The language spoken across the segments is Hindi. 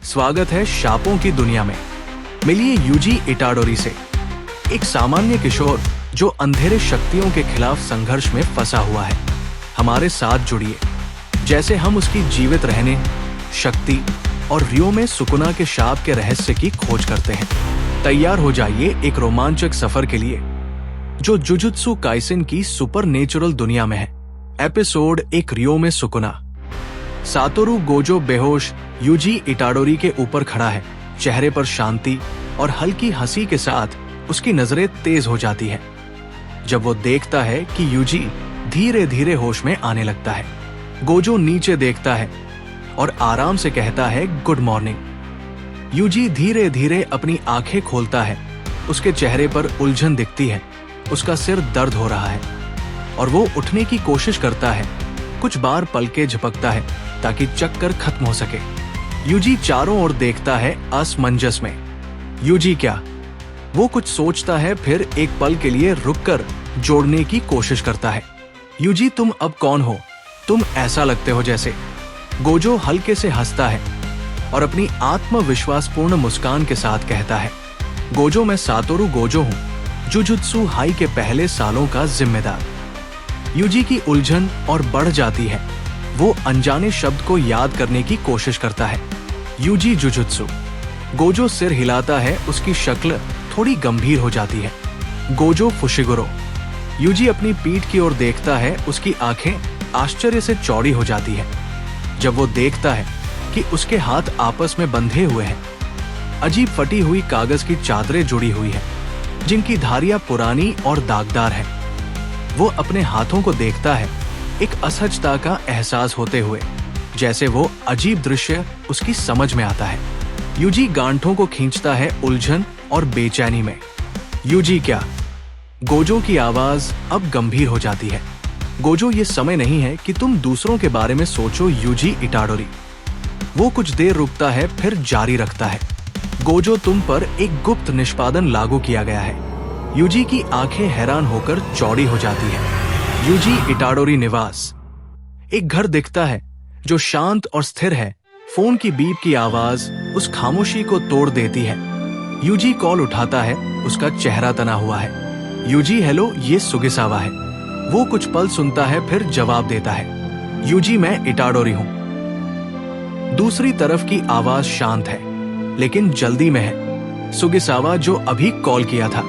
स्वागत है शापों की दुनिया में। मिलिए यूजी इटाडोरी से, एक सामान्य किशोर जो अंधेरे शक्तियों के खिलाफ संघर्ष में फंसा हुआ है। हमारे साथ जुड़िए जैसे हम उसकी जीवित रहने, शक्ति और रियो में सुकुना के शाप के रहस्य की खोज करते हैं। तैयार हो जाइए एक रोमांचक सफर के लिए जो जुजुत्सु काइसेन की सुपरनेचुरल दुनिया में है। एपिसोड 1, रियो में सुकुना। सातोरू गोजो बेहोश यूजी इटाडोरी के ऊपर खड़ा है। चेहरे पर शांति और हल्की हंसी के साथ उसकी नजरें तेज हो जाती है जब वो देखता है कि यूजी धीरे धीरे होश में आने लगता है। गोजो नीचे देखता है और आराम से कहता है, गुड मॉर्निंग। यूजी धीरे धीरे अपनी आंखें खोलता है। उसके चेहरे पर उलझन दिखती है। उसका सिर दर्द हो रहा है और वो उठने की कोशिश करता है। कुछ बार पलकें झपकता है ताकि चक्कर खत्म हो सके। यूजी चारों ओर देखता है असमंजस में। यूजी क्या? वो कुछ सोचता है, फिर एक पल के लिए रुककर जोड़ने की कोशिश करता है। यूजी, तुम अब कौन हो? तुम ऐसा लगते हो जैसे। गोजो हल्के से हंसता है और अपनी आत्मविश्वासपूर्ण मुस्कान के साथ कहता है, गोजो, मैं सातोरू गोजो हूँ, जुजुत्सु हाई के पहले सालों का जिम्मेदार। यूजी की उलझन और बढ़ जाती है। वो अनजाने शब्द को याद करने की कोशिश करता है। UG jujutsu. गोजो सिर हिलाता है। उसकी शक्ल थोड़ी गंभीर हो जाती है। Gojo Fushiguro. यूजी अपनी पीठ की ओर देखता है। उसकी आंखें आश्चर्य से चौड़ी हो जाती है जब वो देखता है कि उसके हाथ आपस में बंधे हुए हैं। अजीब फटी हुई कागज की चादरें जुड़ी हुई है जिनकी धारियां पुरानी और दागदार है। वो अपने हाथों को देखता है, एक असहजता का एहसास होते हुए, जैसे वो अजीब दृश्य उसकी समझ में आता है। यूजी गांठों को खींचता है उलझन और बेचैनी में। यूजी क्या? गोजो की आवाज अब गंभीर हो जाती है। गोजो, ये समय नहीं है कि तुम दूसरों के बारे में सोचो यूजी इटाडोरी। वो कुछ देर रुकता है, फिर जारी रखता है, गोजो, तुम पर एक गुप्त निष्पादन लागू किया गया है। यूजी की आंखें हैरान होकर चौड़ी हो जाती है। यूजी इटाडोरी निवास। एक घर दिखता है जो शांत और स्थिर है। फोन की बीप की आवाज उस खामोशी को तोड़ देती है। यूजी कॉल उठाता है। उसका चेहरा तना हुआ है। यूजी, हेलो, ये सुगिसावा है। वो कुछ पल सुनता है, फिर जवाब देता है, यूजी, मैं इटाडोरी हूं। दूसरी तरफ की आवाज शांत है लेकिन जल्दी में है। सुगिसावा, जो अभी कॉल किया था।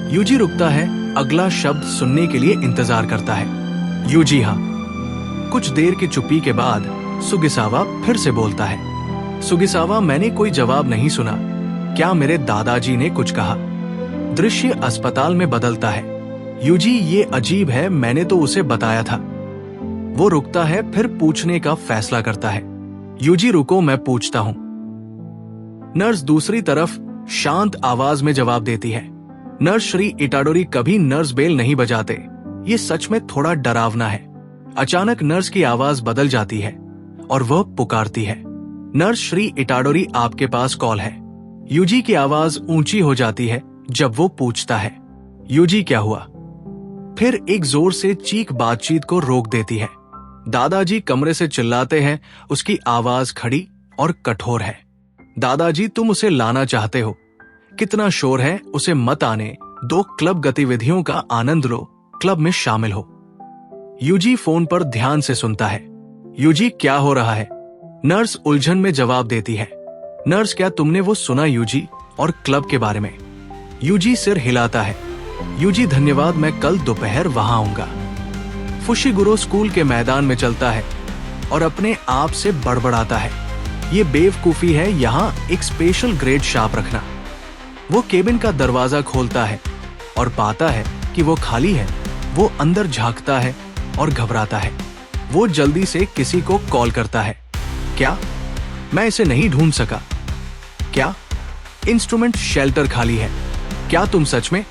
यूजी रुकता है, अगला शब्द सुनने के लिए इंतजार करता है। यूजी, हाँ। कुछ देर की चुप्पी के बाद सुगिसावा फिर से बोलता है। सुगिसावा, मैंने कोई जवाब नहीं सुना। क्या मेरे दादाजी ने कुछ कहा? दृश्य अस्पताल में बदलता है। यूजी, ये अजीब है, मैंने तो उसे बताया था। वो रुकता है, फिर पूछने का फैसला करता है। यूजी, रुको, मैं पूछता हूं। नर्स दूसरी तरफ शांत आवाज में जवाब देती है। नर्स श्री इटाडोरी कभी नर्स बेल नहीं बजाते। ये सच में थोड़ा डरावना है। अचानक नर्स की आवाज बदल जाती है और वह पुकारती है, नर्स श्री इटाडोरी, आपके पास कॉल है। यूजी की आवाज ऊंची हो जाती है जब वो पूछता है, यूजी, क्या हुआ? फिर एक जोर से चीख बातचीत को रोक देती है। दादाजी कमरे से चिल्लाते हैं। उसकी आवाज खड़ी और कठोर है। दादाजी, तुम उसे लाना चाहते हो। कितना शोर है, उसे मत आने दो। क्लब गतिविधियों का आनंद लो, क्लब में शामिल हो। यूजी फोन पर ध्यान से सुनता है। यूजी, क्या हो रहा है? नर्स उलझन में जवाब देती है। नर्स, क्या तुमने वो सुना यूजी, और क्लब के बारे में? यूजी सिर हिलाता है। यूजी, धन्यवाद, मैं कल दोपहर वहां आऊंगा। फुशिगुरो स्कूल के मैदान में चलता है और अपने आप से बड़बड़ाता है, ये बेवकूफी है यहाँ एक स्पेशल ग्रेड शाप रखना। वो केबिन का दरवाजा खोलता है और पाता है कि वो खाली है। वो अंदर झांकता है और घबराता है। वो जल्दी से किसी को कॉल करता है। क्या? मैं इसे नहीं ढूंढ सका। क्या? इंस्ट्रूमेंट शेल्टर खाली है। क्या तुम सच में?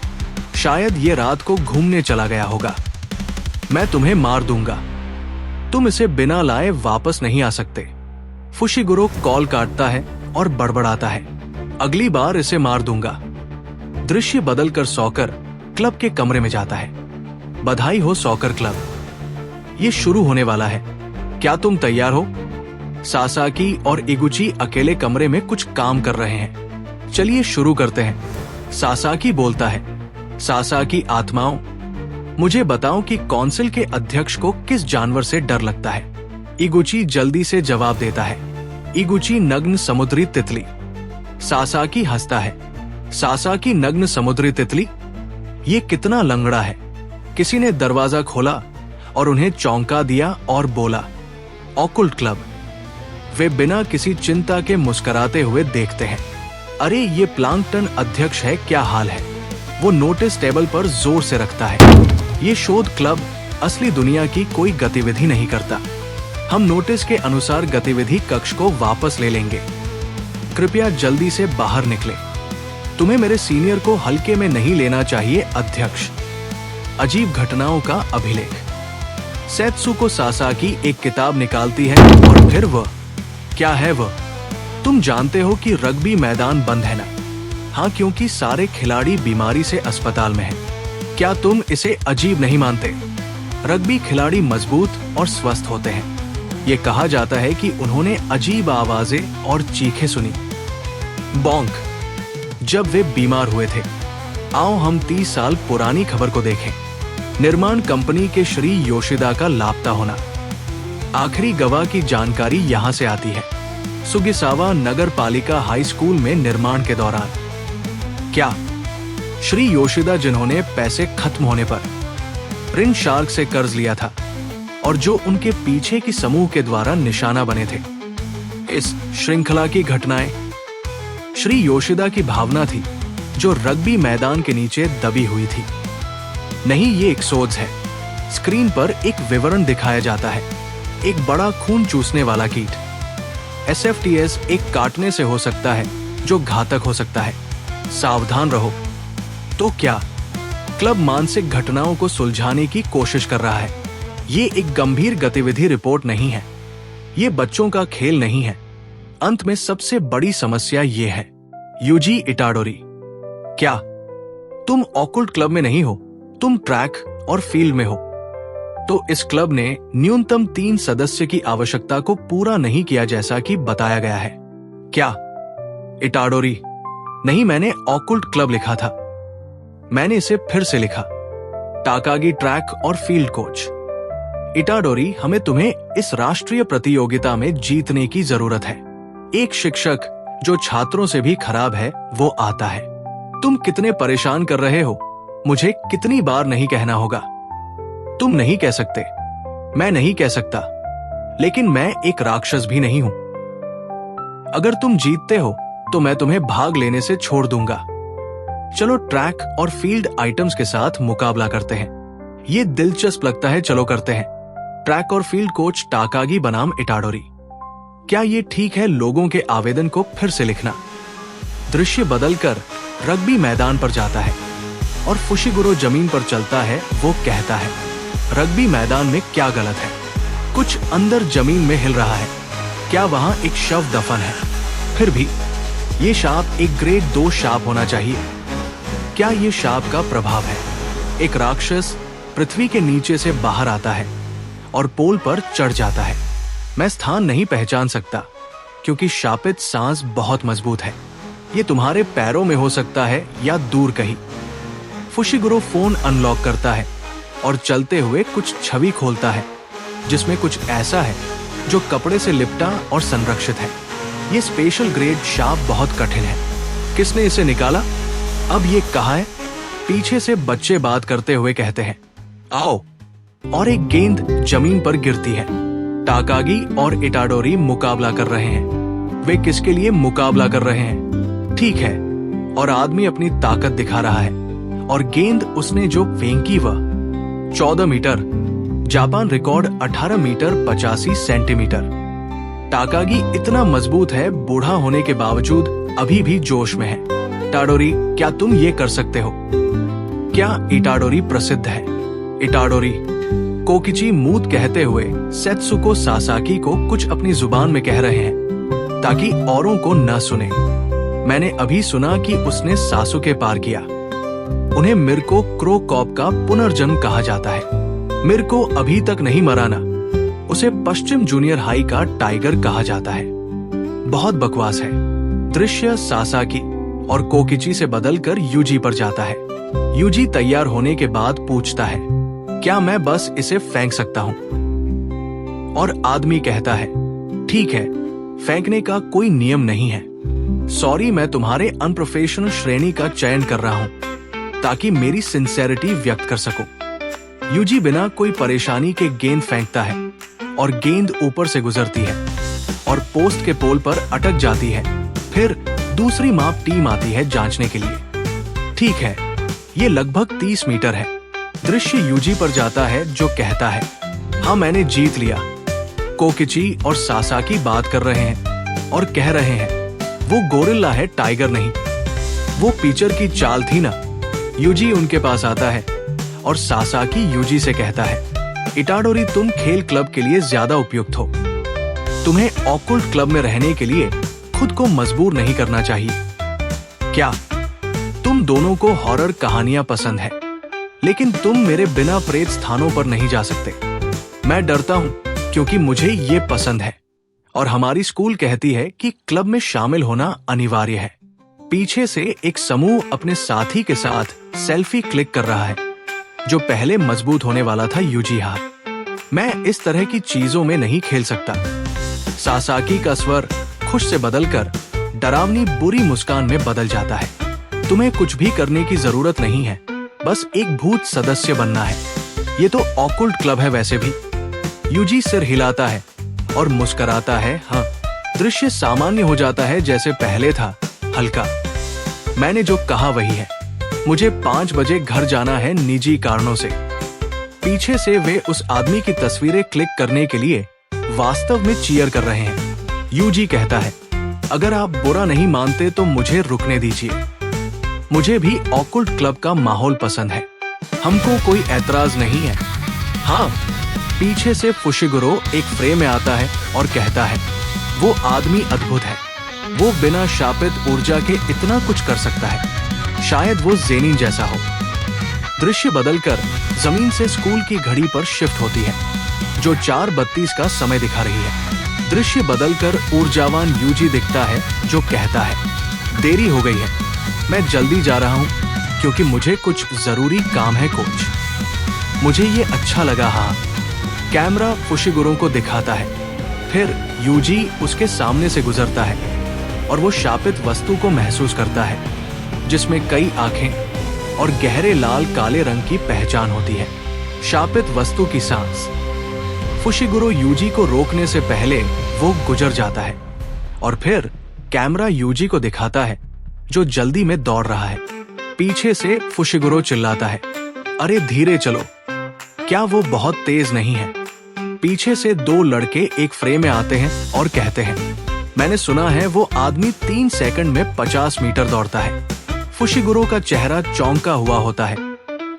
शायद ये रात को घूमने चला गया होगा। मैं तुम्हें मार दूंगा। तुम इसे बिना लाए वापस नहीं आ सकते। फुशिगुरो कॉल काटता है और बड़बड़ाता है, अगली बार इसे मार दूंगा। दृश्य बदलकर सॉकर क्लब के कमरे में जाता है। बधाई हो सॉकर क्लब, ये शुरू होने वाला है। क्या तुम तैयार हो? सासाकी और इगुची अकेले कमरे में कुछ काम कर रहे हैं। चलिए शुरू करते हैं। सासाकी बोलता है, सासाकी आत्माओं, मुझे बताओ कि काउंसिल के अध्यक्ष को किस जानवर से डर लगता है। इगुची जल्दी से जवाब देता है, इगुची नग्न समुद्री तितली। सासाकी हंसता है, सासाकी नग्न समुद्री तितली, ये कितना लंगड़ा है। किसी ने दरवाजा खोला और उन्हें चौंका दिया और बोला, ऑकुल्ट क्लब। वे बिना किसी चिंता के मुस्कुराते हुए देखते हैं। अरे ये प्लांकटन अध्यक्ष है, क्या हाल है। वो नोटिस टेबल पर जोर से रखता है, ये शोध क्लब असली दुनिया की कोई गतिविधि नहीं करता। हम नोटिस के अनुसार गतिविधि कक्ष को वापस ले लेंगे। कृपया जल्दी से बाहर निकले। तुम्हें मेरे सीनियर को हल्के में नहीं लेना चाहिए अध्यक्ष। अजीब घटनाओं का अभिलेख। सेत्सुको सासाकी एक किताब निकालती है और फिर वह, क्या है वह? तुम जानते हो कि रग्बी मैदान बंद है ना? हाँ, क्योंकि सारे खिलाड़ी बीमारी से अस्पताल में हैं। क्या तुम इसे अजीब नहीं मानते? रग्बी खिलाड़ी मजबूत और स्वस्थ होते हैं। ये कहा जाता है कि उन्होंने अजीब आवाजें और चीखें सुनी। बॉन्क, जब वे बीमार हुए थे। आओ हम 30 साल पुरानी खबर को देखें। निर्माण कंपनी के श्री योशिदा का लापता होना। आखिरी गवाह की जानकारी यहाँ से आती है। सुगिसावा नगर पालिका हाई स्कूल में निर्माण के दौरान। क्या श्री योशिदा, जिन्होंने पैसे खत्म होने पर रिन शार्क से कर्ज लिया था और जो उनके पीछे की समूह के द्वारा निशाना बने थे। इस श्रृंखला की घटनाएं श्री योशिदा की भावना थी जो रग्बी मैदान के नीचे दबी हुई थी। नहीं, ये एक सोच है। स्क्रीन पर एक विवरण दिखाया जाता है, एक बड़ा खून चूसने वाला कीट। SFTS एक काटने से हो सकता है जो घातक हो सकता है, सावधान रहो। तो क्या क्लब मानसिक घटनाओं को सुलझाने की कोशिश कर रहा है? ये एक गंभीर गतिविधि रिपोर्ट नहीं है, ये बच्चों का खेल नहीं है। अंत में सबसे बड़ी समस्या ये है, यूजी इटाडोरी, क्या तुम ऑकुल्ट क्लब में नहीं हो? तुम ट्रैक और फील्ड में हो। तो इस क्लब ने न्यूनतम 3 सदस्य की आवश्यकता को पूरा नहीं किया जैसा कि बताया गया है। क्या इटाडोरी? नहीं, मैंने ऑकुल्ट क्लब लिखा था। मैंने इसे फिर से लिखा, टाकागी ट्रैक और फील्ड कोच। इटाडोरी, हमें तुम्हें इस राष्ट्रीय प्रतियोगिता में जीतने की जरूरत है। एक शिक्षक जो छात्रों से भी खराब है वो आता है। तुम कितने परेशान कर रहे हो, मुझे कितनी बार नहीं कहना होगा। तुम नहीं कह सकते, मैं नहीं कह सकता, लेकिन मैं एक राक्षस भी नहीं हूं। अगर तुम जीतते हो तो मैं तुम्हें भाग लेने से छोड़ दूंगा। चलो ट्रैक और फील्ड आइटम्स के साथ मुकाबला करते हैं। ये दिलचस्प लगता है, चलो करते हैं। ट्रैक और फील्ड कोच टाकागी बनाम इटाडोरी। क्या ये ठीक है? लोगों के आवेदन को फिर से लिखना। दृश्य बदलकर रग्बी मैदान पर जाता है और फुशिगुरो जमीन पर चलता है। वो कहता है, रग्बी मैदान में क्या गलत है? कुछ अंदर जमीन में हिल रहा है। क्या वहां एक शव दफन है? फिर भी ये शाप एक ग्रेड 2 शाप होना चाहिए। क्या ये शाप का प्रभाव है? एक राक्षस पृथ्वी के नीचे से बाहर आता है और पोल पर चढ़ जाता है। मैं स्थान नहीं पहचान सकता क्योंकि शापित सांस बहुत मजबूत है। ये तुम्हारे पैरों में हो सकता है या दूर कहीं। फुशिगुरो फोन अनलॉक करता है और चलते हुए कुछ छवि खोलता है जिसमें कुछ ऐसा है जो कपड़े से लिपटा और संरक्षित है। ये स्पेशल ग्रेड शाप बहुत कठिन है। किसने इसे निकाला? अब ये कहाँ है? पीछे से बच्चे बात करते हुए कहते हैं, आओ। और एक गेंद जमीन पर गिरती है। टाकागी और इटाडोरी मुकाबला कर रहे हैं। वे किसके लिए मुकाबला कर रहे हैं? ठीक है, और आदमी अपनी ताकत दिखा रहा है और गेंद उसने जो फेंकी वह 14 metre. Japan record 18 metre 85 centimetres. Takagi इतना मजबूत है, बूढ़ा होने के बावजूद अभी भी जोश में है। इटाडोरी, क्या तुम ये कर सकते हो? क्या इटाडोरी प्रसिद्ध है? इटाडोरी, कोकिची मूत कहते हुए सेत्सुको सासाकी को कुछ अपनी जुबान में कह रहे हैं ताकि औरों को न सुने। मैंने अभी सुना कि उसने सासुके पार किया। उन्हें मिर्को क्रोकॉप का पुनर्जन्म कहा जाता है। मिर्को अभी तक नहीं मरा ना। उसे पश्चिम जूनियर हाई का टाइगर कहा जाता है। बहुत बकवास है। दृश्य सासाकी और कोकिची से बदलकर यूजी पर जाता है। यूजी तैयार होने के बाद पूछता है, क्या मैं बस इसे फेंक सकता हूं? और आदमी कहता है, ठीक है, फेंकने का कोई नियम नहीं है। सॉरी, मैं तुम्हारे अनप्रोफेशनल श्रेणी का चयन कर रहा हूं ताकि मेरी सिंसेरिटी व्यक्त कर सकूं। यूजी बिना कोई परेशानी के गेंद फेंकता है और गेंद ऊपर से गुजरती है और पोस्ट के पोल पर अटक जाती है। फिर दूसरी माप टीम आती है जांचने के लिए। ठीक है, ये लगभग 30 मीटर है। दृश्य यूजी पर जाता है जो कहता है, हाँ, मैंने जीत लिया। कोकिची और सासाकी बात कर रहे हैं और कह रहे हैं, वो गोरिल्ला है, टाइगर नहीं। वो पिचर की चाल थी ना। यूजी उनके पास आता है और सासाकी यूजी से कहता है, इटाडोरी, तुम खेल क्लब के लिए ज्यादा उपयुक्त हो। तुम्हें ऑकुल्ट क्लब में रहने के लिए खुद को मजबूर नहीं करना चाहिए। क्या तुम दोनों को हॉरर कहानियां पसंद है, लेकिन तुम मेरे बिना प्रेत स्थानों पर नहीं जा सकते। मैं डरता हूं क्योंकि मुझे ये पसंद है और हमारी स्कूल कहती है कि क्लब में शामिल होना अनिवार्य है। पीछे से एक समूह अपने साथी के साथ सेल्फी क्लिक कर रहा है जो पहले मजबूत होने वाला था। यूजी, हाँ, मैं इस तरह की चीजों में नहीं खेल सकता। सासाकी का स्वर खुश से बदलकर डरावनी बुरी मुस्कान में बदल जाता है। तुम्हें कुछ भी करने की जरूरत नहीं है, बस एक भूत सदस्य बनना है। ये तो ऑकुल्ट क्लब है वैसे भी। यूजी सिर हिलाता है और मुस्कुराता है। हाँ, दृश्य सामान्य हो जाता है जैसे पहले था, हल्का। मैंने जो कहा वही है। मुझे 5 बजे घर जाना है निजी कारणों से। पीछे से वे उस आदमी की तस्वीरें क्लिक करने के लिए वास्तव में चीयर कर रहे हैं। यूजी कहता है, अगर आप बुरा नहीं मानते तो मुझे रुकने दीजिए। मुझे भी ऑकुल्ट क्लब का माहौल पसंद है। हमको कोई ऐतराज नहीं है। हाँ, पीछे से फुशिगुरो एक फ्रेम में आता है और कहता है, वो आदमी अद्भुत है। वो बिना शापित ऊर्जा के इतना कुछ कर सकता है। शायद वो जेनिन जैसा हो। दृश्य बदलकर जमीन से स्कूल की घड़ी पर शिफ्ट होती है जो 4:32 का समय दिखा रही है। दृश्य बदलकर ऊर्जावान यूजी दिखता है जो कहता है, देरी हो गई है, मैं जल्दी जा रहा हूँ क्योंकि मुझे कुछ जरूरी काम है कोच। मुझे ये अच्छा लगा। हाँ, कैमरा फुशिगुरो को दिखाता है। फिर यूजी उसके सामने से गुजरता है और वो शापित वस्तु को महसूस करता है जिसमें कई आंखें और गहरे लाल काले रंग की पहचान होती है। शापित वस्तु की सांस। फुशिगुरो यूजी को रोकने से पहले वो गुजर जाता है और फिर कैमरा यूजी को दिखाता है जो जल्दी में दौड़ रहा है। पीछे से फुशिगुरो चिल्लाता है, अरे धीरे चलो। क्या वो बहुत तेज नहीं है? पीछे से 2 लड़के एक फ्रेम में आते हैं और कहते हैं, मैंने सुना है वो आदमी 3 सेकंड में 50 मीटर दौड़ता है। फुशिगुरो का चेहरा चौंका हुआ होता है,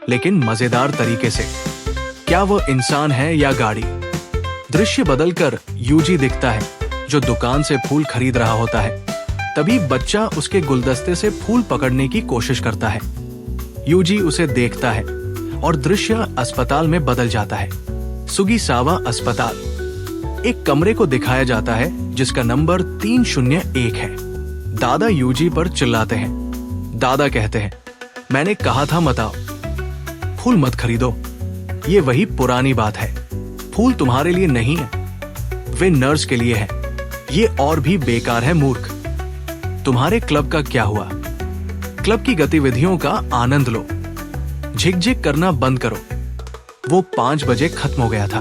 लेकिन मजेदार तरीके से। क्या वो इंसान है या गाड़ी? दृश्य बदलकर यूजी दिखता है जो दुकान से फूल खरीद रहा होता है। तभी बच्चा उसके गुलदस्ते से फूल पकड़ने की कोशिश करता है। यूजी उसे देखता है और दृश्य अस्पताल में बदल जाता है। सुगिसावा अस्पताल। एक कमरे को दिखाया जाता है जिसका नंबर 301 है। दादा यूजी पर चिल्लाते हैं। दादा कहते हैं, मैंने कहा था मत आओ, फूल मत खरीदो। ये वही पुरानी बात है, फूल तुम्हारे लिए नहीं है, वे नर्स के लिए है। ये और भी बेकार है मूर्ख। तुम्हारे क्लब का क्या हुआ? क्लब की गतिविधियों का आनंद लो, झिकझिक करना बंद करो। वो 5 बजे खत्म हो गया था।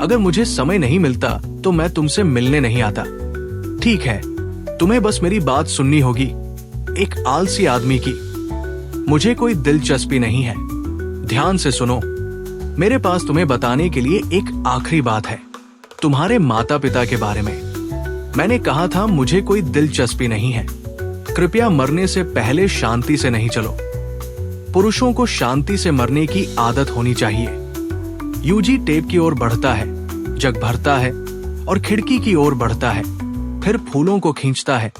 अगर मुझे समय नहीं मिलता तो मैं तुमसे मिलने नहीं आता। ठीक है, तुम्हें बस मेरी बात सुननी होगी, एक आलसी आदमी की। मुझे कोई दिलचस्पी नहीं है। ध्यान से सुनो, मेरे पास तुम्हें बताने के लिए एक आखिरी बात है, तुम्हारे माता पिता के बारे में। मैंने कहा था मुझे कोई दिलचस्पी नहीं है। कृपया मरने से पहले शांति से नहीं चलो। पुरुषों को शांति से मरने की आदत होनी चाहिए। यूजी टेप की ओर बढ़ता है, जग भरता है और खिड़की की ओर बढ़ता है। फिर फूलों को खींचता है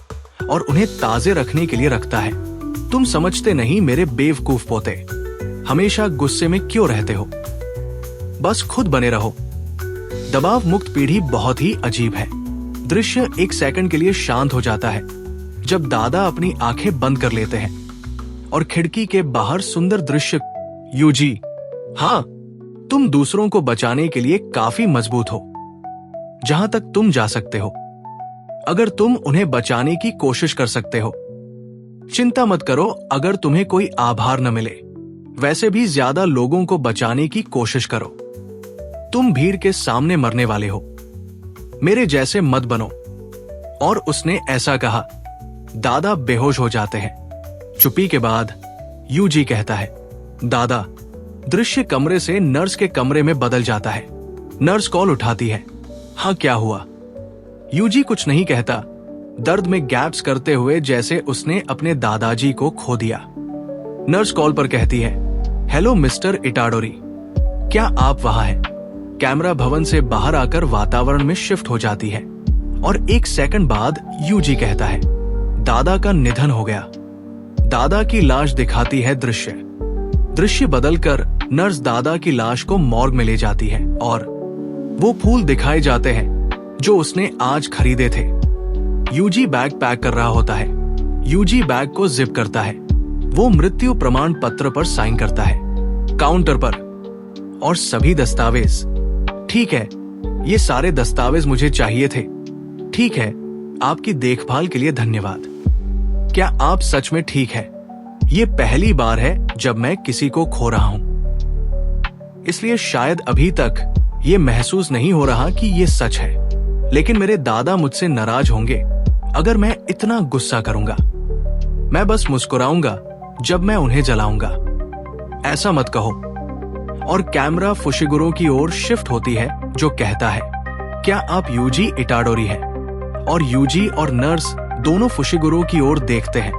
और उन्हें ताजे रखने के लिए रखता है। तुम समझते नहीं मेरे बेवकूफ पोते, हमेशा गुस्से में क्यों रहते हो? बस खुद बने रहो। दबाव मुक्त पीढ़ी बहुत ही अजीब है। दृश्य एक सेकंड के लिए शांत हो जाता है जब दादा अपनी आंखें बंद कर लेते हैं और खिड़की के बाहर सुंदर दृश्य। यूजी, हाँ, तुम दूसरों को बचाने के लिए काफी मजबूत हो, जहां तक तुम जा सकते हो। अगर तुम उन्हें बचाने की कोशिश कर सकते हो, चिंता मत करो अगर तुम्हें कोई आभार न मिले। वैसे भी ज्यादा लोगों को बचाने की कोशिश करो। तुम भीड़ के सामने मरने वाले हो, मेरे जैसे मत बनो। और उसने ऐसा कहा। दादा बेहोश हो जाते हैं। चुप्पी के बाद यूजी कहता है, दादा। दृश्य कमरे से नर्स के कमरे में बदल जाता है। नर्स कॉल उठाती है। हाँ, क्या हुआ? यूजी कुछ नहीं कहता, दर्द में गैप्स करते हुए जैसे उसने अपने दादाजी को खो दिया। नर्स कॉल पर कहती है, हेलो मिस्टर इटाडोरी, क्या आप वहां हैं? कैमरा भवन से बाहर आकर वातावरण में शिफ्ट हो जाती है और एक सेकंड बाद यूजी कहता है, दादा का निधन हो गया। दादा की लाश दिखाती है दृश्य बदलकर नर्स दादा की लाश को मॉर्ग में ले जाती है और वो फूल दिखाए जाते हैं जो उसने आज खरीदे थे। यूजी बैग पैक कर रहा होता है। यूजी बैग को जिप करता है। वो मृत्यु प्रमाण पत्र पर साइन करता है, काउंटर पर। और सभी दस्तावेज। ठीक है, ये सारे दस्तावेज मुझे चाहिए थे। ठीक है, आपकी देखभाल के लिए धन्यवाद। क्या आप सच में ठीक है? ये पहली बार है जब मैं किसी को खो रहा हूं, इसलिए शायद अभी तक ये महसूस नहीं हो रहा कि ये सच है। लेकिन मेरे दादा मुझसे नाराज होंगे अगर मैं इतना गुस्सा करूंगा। मैं बस मुस्कुराऊंगा जब मैं उन्हें जलाऊंगा। ऐसा मत कहो। और कैमरा फुशिगुरो की ओर शिफ्ट होती है जो कहता है, क्या आप यूजी इटाडोरी हैं? और यूजी और नर्स दोनों फुशिगुरो की ओर देखते हैं,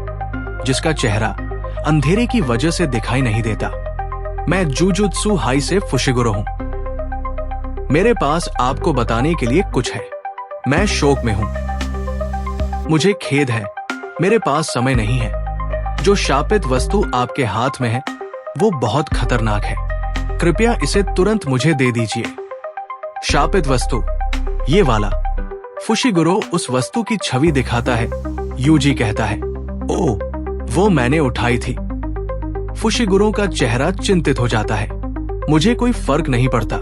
जिसका चेहरा अंधेरे की वजह से दिखाई नहीं देता। मैं जुजुत्सु हाई से फुशिगुरो हूं। मेरे पास आपको बताने के लिए कुछ है। मैं शोक में हूं। मुझे खेद है, मेरे पास समय नहीं है। जो शापित वस्तु आपके हाथ में है वो बहुत खतरनाक है। कृपया इसे तुरंत मुझे दे दीजिए। शापित वस्तु, ये वाला। फुशिगुरो उस वस्तु की छवि दिखाता है। यूजी कहता है, ओह, वो मैंने उठाई थी। फुशिगुरो का चेहरा चिंतित हो जाता है। मुझे कोई फर्क नहीं पड़ता,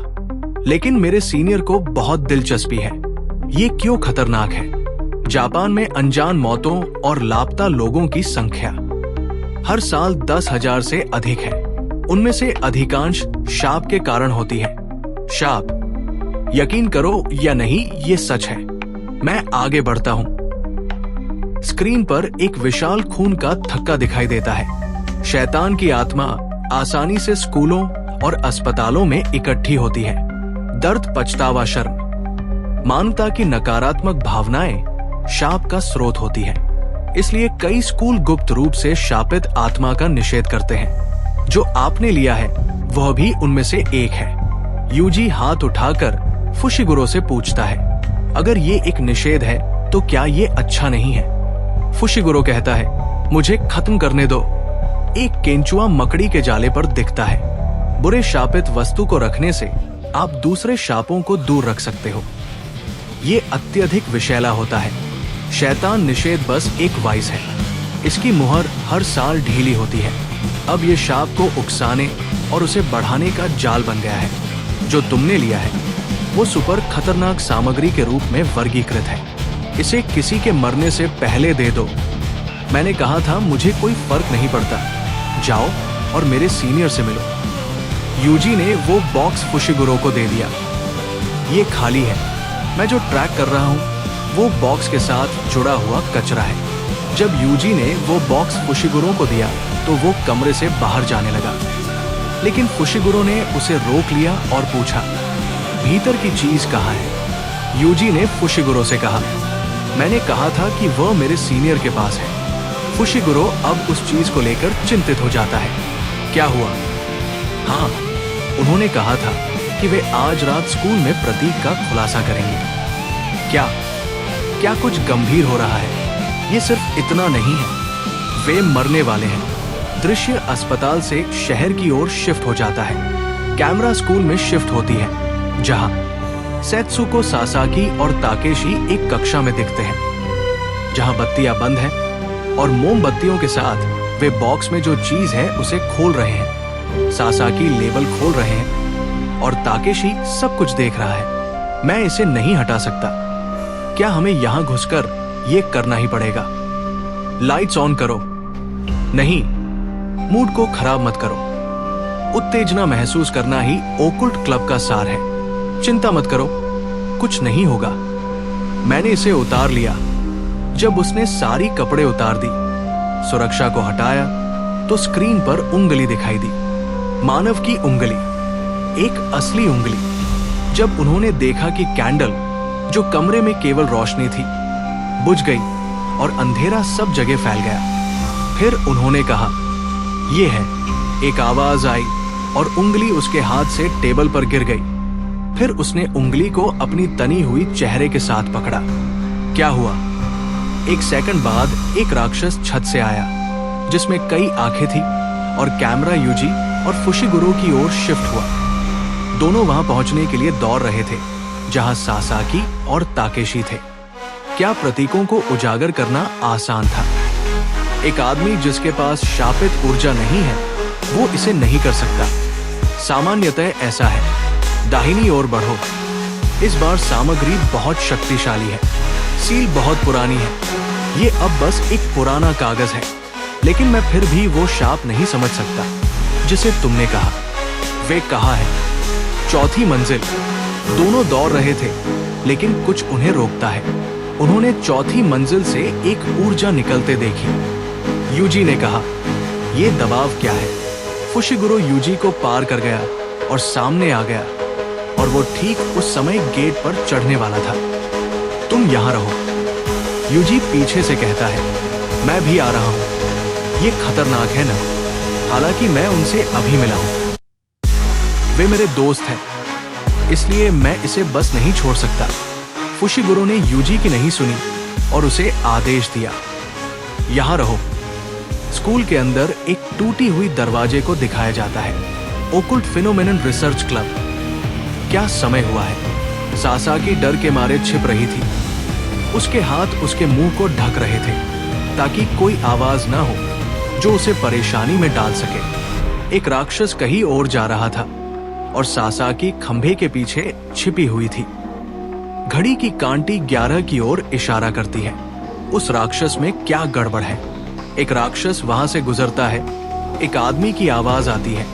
लेकिन मेरे सीनियर को बहुत दिलचस्पी है। ये क्यों खतरनाक है? जापान में अनजान मौतों और लापता लोगों की संख्या हर साल 10,000 से अधिक है। उनमें से अधिकांश शाप के कारण होती है। शाप, यकीन करो या नहीं, ये सच है। मैं आगे बढ़ता हूं। स्क्रीन पर एक विशाल खून का थक्का दिखाई देता है। शैतान की आत्मा आसानी से स्कूलों और अस्पतालों में इकट्ठी होती है। दर्द, पछतावा, शर्म, मानवता की नकारात्मक भावनाएं शाप का स्रोत होती है। इसलिए कई स्कूल गुप्त रूप से शापित आत्मा का निषेध करते हैं। जो आपने लिया है वह भी उनमें से एक है। यूजी हाथ उठाकर फुशिगुरो से पूछता है, अगर ये एक निषेध है तो क्या ये अच्छा नहीं है? फुशिगुरो कहता है, मुझे खत्म करने दो। एक केंचुआ मकड़ी के जाले पर दिखता है। बुरे शापित वस्तु को रखने से आप दूसरे शापों को दूर रख सकते हो। ये अत्यधिक विषैला होता है। शैतान निषेध बस एक वाइस है। इसकी मुहर हर साल ढीली होती है। अब ये शाप को उकसाने और उसे बढ़ाने का जाल बन गया है। जो तुमने लिया है वो सुपर खतरनाक सामग्री के रूप में वर्गीकृत है। इसे किसी के मरने से पहले दे दो। मैंने कहा था मुझे कोई फर्क नहीं पड़ता। जाओ और मेरे सीनियर से मिलो। यूजी ने वो बॉक्स फुशिगुरो को दे दिया। ये खाली है। मैं जो ट्रैक कर रहा हूँ वो बॉक्स के साथ जुड़ा हुआ कचरा है। जब यूजी ने वो बॉक्स फुशिगुरो को दिया तो वो कमरे से बाहर जाने लगा, लेकिन फुशिगुरो ने उसे रोक लिया और पूछा, भीतर की चीज कहाँ है? यूजी ने फुशिगुरो से कहा, मैंने कहा था कि वह मेरे सीनियर के पास है। फुशिगुरो अब उस चीज को लेकर चिंतित हो जाता है। क्या हुआ? हाँ, उन्होंने कहा था कि वे आज रात स्कूल में प्रतीक का खुलासा करेंगे। क्या कुछ गंभीर हो रहा है? ये सिर्फ इतना नहीं है, वे मरने वाले हैं। दृश्य अस्पताल से शहर की ओर शिफ्ट हो जाता है। कैमरा स्कूल में शिफ्ट होती है, जहां सेत्सुको, सासाकी और ताकेशी एक कक्षा में दिखते हैं जहां बत्तियां बंद हैं और मोमबत्तियों के साथ वे बॉक्स में जो चीज है उसे खोल रहे हैं। सासाकी लेबल खोल रहे हैं और ताकेशी सब कुछ देख रहा है। मैं इसे नहीं हटा सकता। क्या हमें यहां घुसकर ये करना ही पड़ेगा? लाइट्स ऑन करो। नहीं, मूड को खराब मत करो। उत्तेजना महसूस करना ही ओकुल्ट क्लब का सार है। चिंता मत करो, कुछ नहीं होगा। मैंने इसे उतार लिया। जब उसने सारी कपड़े उतार दी, सुरक्षा को हटाया, तो स्क्रीन पर उंगली दिखाई दी। मानव की उंगली, एक असली उंगली। जब उन्होंने देखा कि कैंडल, जो कमरे में केवल रोशनी थी, बुझ गई और अंधेरा सब जगह फैल गया। फिर उन्होंने कहा, "ये है।" एक आवाज आई और उंगली उसके हाथ से टेबल पर गिर गई। फिर उसने उंगली को अपनी तनी हुई चेहरे के साथ पकड़ा। क्या हुआ? एक सेकंड बाद एक राक्षस छत से आया, जिसमें कई आंखें थी, और कैमरा यूजी और फुशिगुरो की ओर शिफ्ट हुआ। दोनों वहां पहुंचने के लिए दौड़ रहे थे जहां सासाकी और ताकेशी थे। क्या प्रतीकों को उजागर करना आसान था? एक आदमी जिसके पास शापित ऊर्जा नहीं है, वो इसे नहीं कर सकता। सामान्यतः ऐसा है। दाहिनी ओर बढ़ो। इस बार सामग्री बहुत शक्तिशाली है। सील बहुत पुरानी है। ये अब बस एक पुराना कागज है, लेकिन मैं फिर भी वो शाप नहीं समझ सकता जिसे तुमने कहा। वे कहा है, चौथी मंजिल। दोनों दौड़ रहे थे, लेकिन कुछ उन्हें रोकता है। उन्होंने चौथी मंजिल से एक ऊर्जा निकलते देखी। यूजी ने कहा, "ये दबाव क्या है?" फुशिगुरो यूजी को पार कर गया और सामने आ गया, और वो ठीक उस समय गेट पर चढ़ने वाला था। "तुम यहां रहो," यूजी पीछे से कहता है। "मैं भी आ रहा हूं। ये खतरनाक है ना?" हालांकि मैं उनसे अभी मिला हूं। वे मेरे दोस्त हैं, इसलिए मैं इसे बस नहीं छोड़ सकता। फुशिगुरो ने यूजी की नहीं सुनी और उसे आदेश दिया, "यहां रहो।" स्कूल के अंदर एक टूटी हुई दरवाजे को दिखाया जाता है। ओकुल्ट फिनोमेनन रिसर्च क्लब। क्या समय हुआ है? सासाकी डर के मारे छिप रही थी। उसके हाथ उसके मुंह को ढक रहे थे ताकि कोई आवाज ना हो जो उसे परेशानी में डाल सके। एक राक्षस कहीं और जा रहा था और सासाकी खंभे के पीछे छिपी हुई थी। घड़ी की कांटी 11 की ओर इशारा करती है। उस राक्षस में क्या गड़बड़ है? एक राक्षस वहां से गुजरता है। एक आदमी की आवाज आती है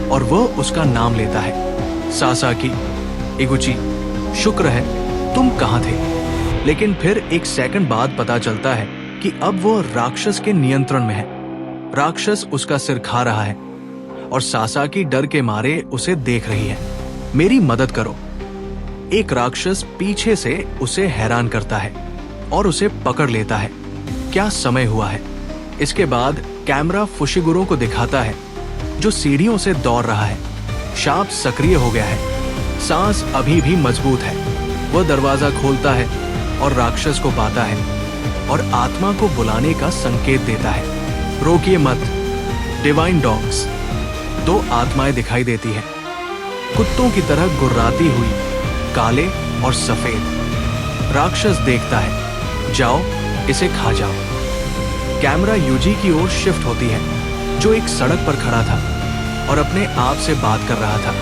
और वह उसका नाम लेता है, सासाकी। इगुची, शुक्र है तुम कहां थे? लेकिन फिर एक सेकंड बाद पता चलता है कि अब वो राक्षस के नियंत्रण में है। राक्षस उसका सिर खा रहा है और सासाकी डर के मारे उसे देख रही है। "मेरी मदद करो।" एक राक्षस पीछे से उसे हैरान करता है और उसे पकड़ लेता है। क्या समय हुआ है? इसके बाद कैमरा फुशिगुरो को दिखाता है, जो सीढ़ियों से दौड़ रहा है। शाप सक्रिय हो गया है। सांस अभी भी मजबूत है। वह दरवाजा खोलता है और राक्षस को पाता है और आत्मा को बुलाने का संकेत देता है। "रोकिए मत, डिवाइन डॉग्स।" 2 आत्माएं दिखाई देती हैं, कुत्तों की तरह गुर्राती हुई, काले और सफेद। राक्षस देखता है, "जाओ, इसे खा जाओ।" कैमरा यूजी की ओर शिफ्ट होती है, जो एक सड़क पर खड़ा था और अपने आप से बात कर रहा था।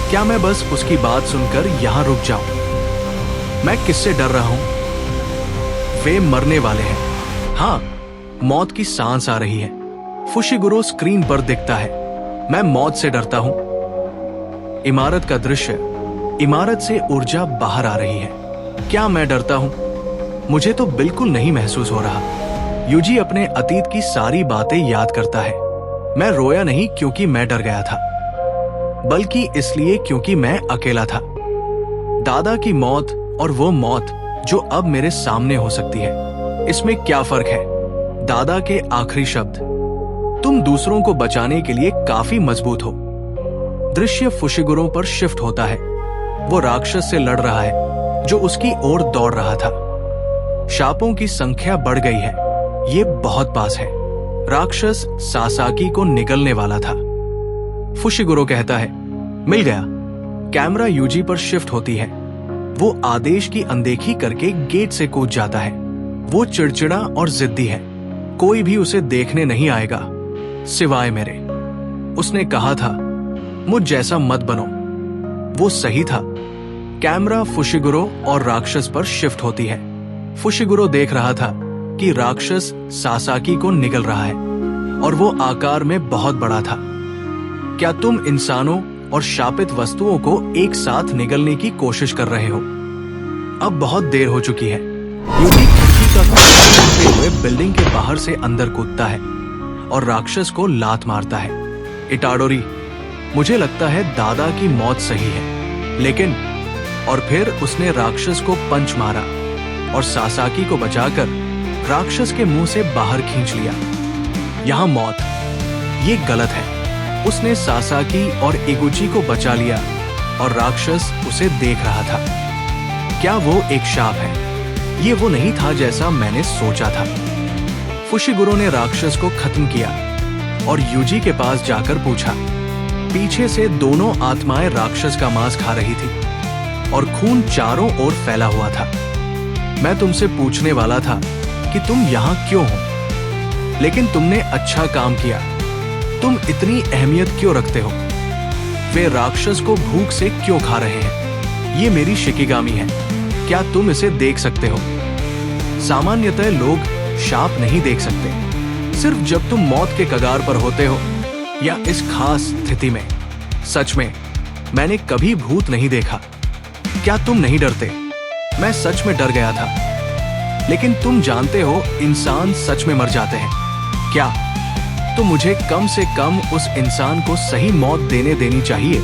क्या मैं बस उसकी बात सुनकर यहां रुक जाऊं? मैं किससे डर रहा हूं? वे मरने वाले हैं। हाँ, मौत की सांस आ रही है। फुशिगुरो स्क्रीन पर दिखता है। मैं मौत से डरता हूं। इमारत का दृश्य। इमारत से ऊर्जा बाहर आ रही है। क्या मैं डरता हूं? मुझे तो बिल्कुल नहीं महसूस हो रहा। यूजी अपने अतीत की सारी बातें याद करता है। मैं रोया नहीं क्योंकि मैं डर गया था, बल्कि इसलिए क्योंकि मैं अकेला था। दादा की मौत और वो मौत जो अब मेरे सामने हो सकती है, इसमें क्या फर्क है? दादा के आखिरी शब्द, "तुम दूसरों को बचाने के लिए काफी मजबूत हो।" दृश्य फुशिगुरो पर शिफ्ट होता है। वो राक्षस से लड़ रहा है जो उसकी ओर दौड़ रहा था। शापों की संख्या बढ़ गई है। ये बहुत पास है। राक्षस सासाकी को निगलने वाला था। फुशिगुरो कहता है, "मिल गया।" कैमरा यूजी पर शिफ्ट होती है। वो आदेश की अनदेखी करके गेट से कूद जाता है। वो चिड़चिड़ा और जिद्दी है। कोई भी उसे देखने नहीं आएगा सिवाय मेरे। उसने कहा था, मुझ जैसा मत बनो। वो सही था। कैमरा फुशिगुरो और राक्षस पर शिफ्ट होती है। फुशिगुरो देख रहा था कि राक्षस सासाकी को निगल रहा है और वो आकार में बहुत बड़ा था। क्या तुम इंसानों और शापित वस्तुओं को एक साथ निगलने की कोशिश कर रहे हो? अब बहुत देर हो चुकी है। यूजी खिड़की का खोलते हुए बिल्डिंग के बाहर से अंदर कूदता है और राक्षस को लात मारता है। इटाडोरी, मुझे लगता है दादा की मौत सही है। लेकिन और फिर उसने राक्षस को पंच मारा और सासाकी को बचाकर राक्षस के मुंह से बाहर खींच लिया। यहां मौत, ये गलत है। उसने सासाकी और इगुची को बचा लिया और राक्षस उसे देख रहा था। क्या वो एक शाप है? ये वो नहीं था जैसा मैंने सोचा था। फुशिगुरो ने राक्षस को खत्म किया और यूजी के पास जाकर पूछा। पीछे से दोनों आत्माएं राक्षस का मांस खा रही थी और खून चारों ओर फैला हुआ था। मैं तुमसे पूछने वाला था कि तुम यहाँ क्यों हो, लेकिन तुमने अच्छा काम किया। तुम इतनी अहमियत क्यों रखते हो? वे राक्षस को भूख से क्यों खा रहे हैं? ये मेरी शिकिगामी है। क्या तुम इसे देख सकते हो? सामान्यतः लोग शाप नहीं देख सकते, सिर्फ जब तुम मौत के कगार पर होते हो या इस खास स्थिति में। सच में मैंने कभी भूत नहीं देखा। क्या तुम नहीं डरते? मैं सच में डर गया था। लेकिन तुम जानते हो, इंसान सच में मर जाते हैं। क्या तो मुझे कम से कम उस इंसान को सही मौत देनी चाहिए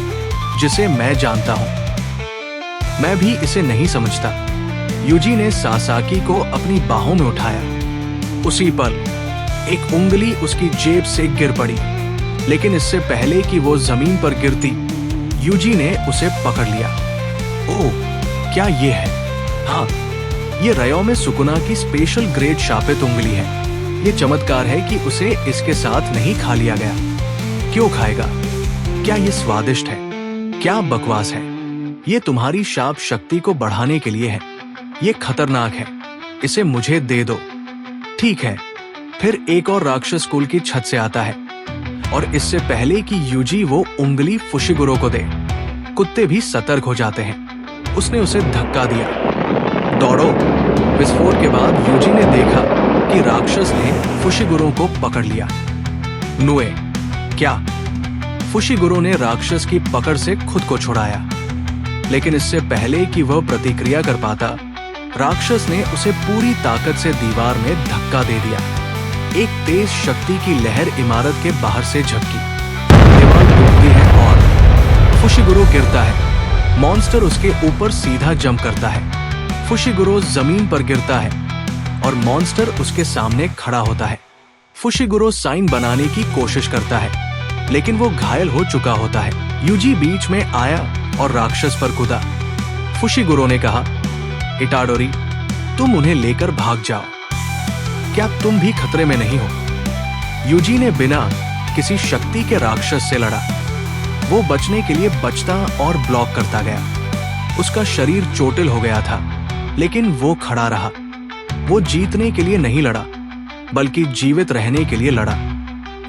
जिसे मैं जानता हूं। मैं भी इसे नहीं समझता। यूजी ने सासाकी को अपनी बाहों में उठाया। उसी पल एक उंगली उसकी जेब से गिर पड़ी, लेकिन इससे पहले कि वो जमीन पर गिरती, यूजी ने उसे पकड़ लिया। ओह, क्या ये है? हाँ, ये रयोमे सुकुना की स्पेशल ग्रेड शापित उंगली है। ये चमत्कार है कि उसे इसके साथ नहीं खा लिया गया। क्यों खाएगा? क्या ये स्वादिष्ट है? क्या बकवास है? ये तुम्हारी शाप शक्ति को बढ़ाने के लिए है। ये खतरनाक है। इसे मुझे दे दो। ठीक है। फिर एक और राक्षस स्कूल की छत से आता है और इससे पहले कि यूजी वो उंगली फुशिगुरो को दे, कुत्ते भी सतर्क हो जाते हैं। उसने उसे धक्का दिया। दौड़ो। विस्फोट के बाद यूजी ने देखा कि राक्षस ने फुशिगुरो को पकड़ लिया। नुए, क्या? फुशिगुरो ने राक्षस की पकड़ से खुद को छुड़ाया, लेकिन इससे पहले कि वह प्रतिक्रिया कर पाता, राक्षस ने उसे पूरी ताकत से दीवार में धक्का दे दिया। एक तेज शक्ति की लहर इमारत के बाहर से झपकी। दीवार टूटती है और फुशिगुरो गिरता है। मॉन्स्टर उसके ऊपर सीधा जंप करता है। फुशिगुरो जमीन पर गिरता है और मॉन्स्टर उसके सामने खड़ा होता है। फुशिगुरो साइन बनाने की कोशिश करता है, लेकिन वो घायल हो चुका होता है। यूजी बीच में आया और राक्षस पर कूदा। फुशिगुरो ने कहा, इटाडोरी, तुम उन्हें लेकर भाग जाओ। क्या तुम भी खतरे में नहीं हो? यूजी ने बिना किसी शक्ति के राक्षस से लड़ा। वो बचने के लिए बचता और ब्लॉक करता गया। उसका शरीर चोटिल हो गया था, लेकिन वो खड़ा रहा। वो जीतने के लिए नहीं लड़ा, बल्कि जीवित रहने के लिए लड़ा।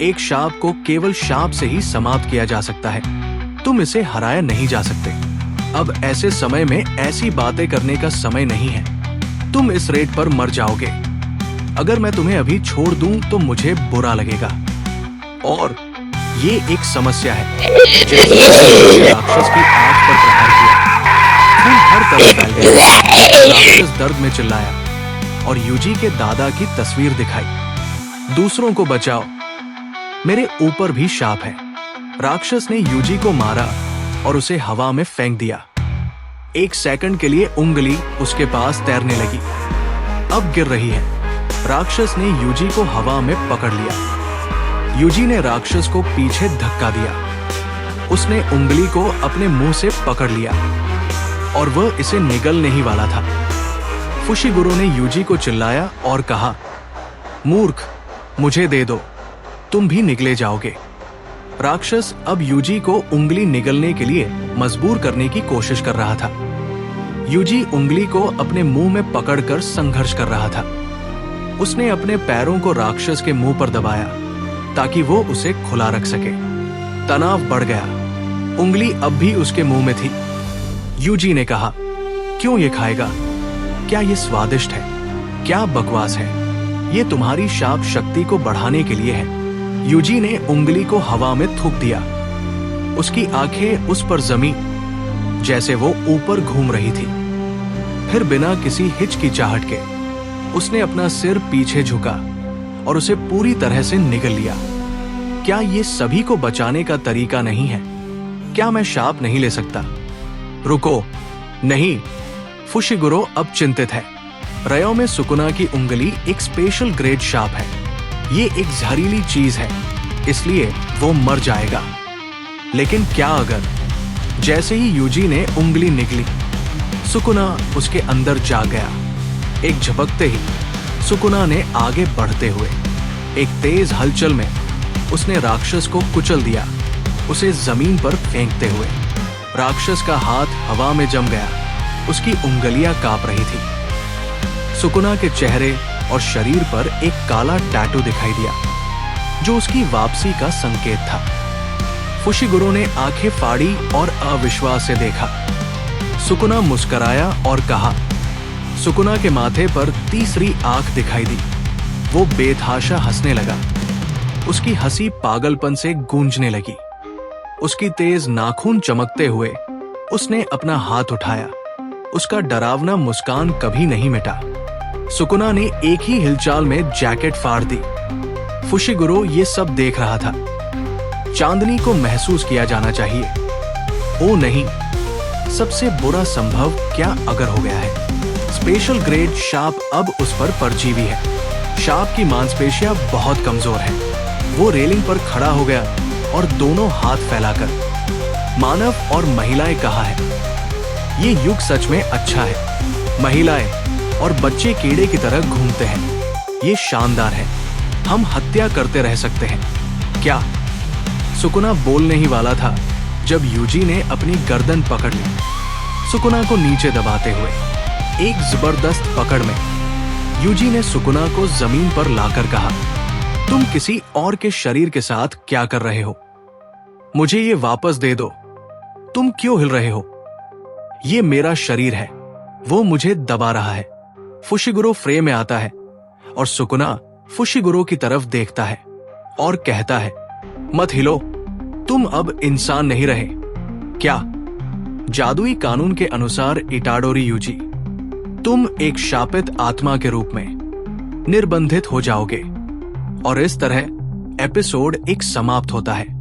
एक शाप को केवल शाप से ही समाप्त किया जा सकता है। तुम इसे हराया नहीं जा सकते। अब ऐसे समय में ऐसी बातें करने का समय नहीं है। तुम इस रेट पर मर जाओगे। अगर मैं तुम्हें अभी छोड़ दूं तो मुझे बुरा लगेगा। और ये एक समस्या है। राक्षस की आंख पर प्रहार किया। खून हर तरफ फैल गया। राक्षस दर्द में चिल्लाया और यूजी के दादा की तस्वीर दिखाई। दूसरों को बचाओ, मेरे ऊपर भी शाप है। राक्षस ने यूजी को मारा और उसे हवा में फेंक दिया। एक सेकंड के लिए उंगली उसके पास तैरने लगी। अब गिर रही है। राक्षस ने यूजी को हवा में पकड़ लिया। यूजी ने राक्षस को पीछे धक्का दिया। उसने उंगली को अपने मुंह से पकड़ लिया और वह इसे निगलने ही वाला था। फुशिगुरो ने यूजी को चिल्लाया और कहा, मूर्ख, मुझे दे दो, तुम भी निगले जाओगे। राक्षस अब यूजी को उंगली निगलने के लिए मजबूर करने की कोशिश कर रहा था। यूजी उंगली को अपने मुंह में पकड़कर संघर्ष कर रहा था। उसने अपने पैरों को राक्षस के मुंह पर दबाया ताकि वो उसे खुला रख सके। तनाव बढ़ गया। उंगली अब भी उसके मुंह में थी। यूजी ने कहा, क्यों ये खाएगा? क्या ये स्वादिष्ट है? क्या बकवास है? ये तुम्हारी शाप शक्ति को बढ़ाने के लिए है। यूजी ने उंगली को हवा में थूक दिया। उसकी आंखें उस पर जमी जैसे वो ऊपर घूम रही थी। फिर बिना किसी हिचकिचाहट के उसने अपना सिर पीछे झुका और उसे पूरी तरह से निगल लिया। क्या ये सभी को बचाने का तरीका नहीं है? क्या मैं शाप नहीं ले सकता? रुको, नहीं। फुशिगुरो अब चिंतित है। रयो में सुकुना की उंगली एक स्पेशल ग्रेड शाप है। ये एक जहरीली चीज है, इसलिए वो मर जाएगा। लेकिन क्या अगर? जैसे ही यूजी ने उंगली निगली, सुकुना उसके अंदर जा गया। एक झपकते ही सुकुना ने आगे बढ़ते हुए एक तेज हलचल में उसने राक्षस को कुचल दिया, उसे जमीन पर फेंकते हुए। राक्षस का हाथ हवा में जम गया। उसकी उंगलियां कांप रही थी। सुकुना के चेहरे और शरीर पर एक काला टैटू दिखाई दिया, जो उसकी वापसी का संकेत था। फुशिगुरो ने आंखें फाड़ी और अविश्वास से देखा। सुकुना मुस्कुराया और कहा। सुकुना के माथे पर तीसरी आंख दिखाई दी। वो बेतहाशा हंसने लगा। उसकी हंसी पागलपन से गूंजने लगी। उसकी तेज नाखून चमकते हुए उसने अपना हाथ उठाया। उसका डरावना मुस्कान कभी नहीं मिटा। सुकुना ने एक ही हिलचाल में जैकेट फाड़ दी। फुशिगुरो ये सब देख रहा था। चांदनी को महसूस किया जाना चाहिए। ओ नहीं, सबसे बुरा संभव क्या अगर हो गया है। स्पेशल ग्रेड शाप अब उस पर परजीवी है। शाप की मांसपेशियां बहुत कमजोर हैं। वो रेलिंग पर खड़ा हो गया और दोनों हाथ फैलाकर मानव और महिलाएं कहा है। ये युग सच में अच्छा है। महिलाएं और बच्चे कीड़े की तरह घूमते हैं। ये शानदार है। हम हत्या करते रह सकते हैं। क्या? सुकुना बोलने ही वाला था जब यूजी ने अपनी गर्दन पकड़ ली, सुकुना को नीचे दबाते हुए। एक जबरदस्त पकड़ में यूजी ने सुकुना को जमीन पर लाकर कहा, तुम किसी और के शरीर के साथ क्या कर रहे हो? मुझे ये वापस दे दो। तुम क्यों हिल रहे हो? ये मेरा शरीर है। वो मुझे दबा रहा है। फुशिगुरो फ्रेम में आता है और सुकुना फुशिगुरो की तरफ देखता है और कहता है, मत हिलो, तुम अब इंसान नहीं रहे। क्या? जादुई कानून के अनुसार इटाडोरी यूजी, तुम एक शापित आत्मा के रूप में निर्बंधित हो जाओगे। और इस तरह एपिसोड एक समाप्त होता है।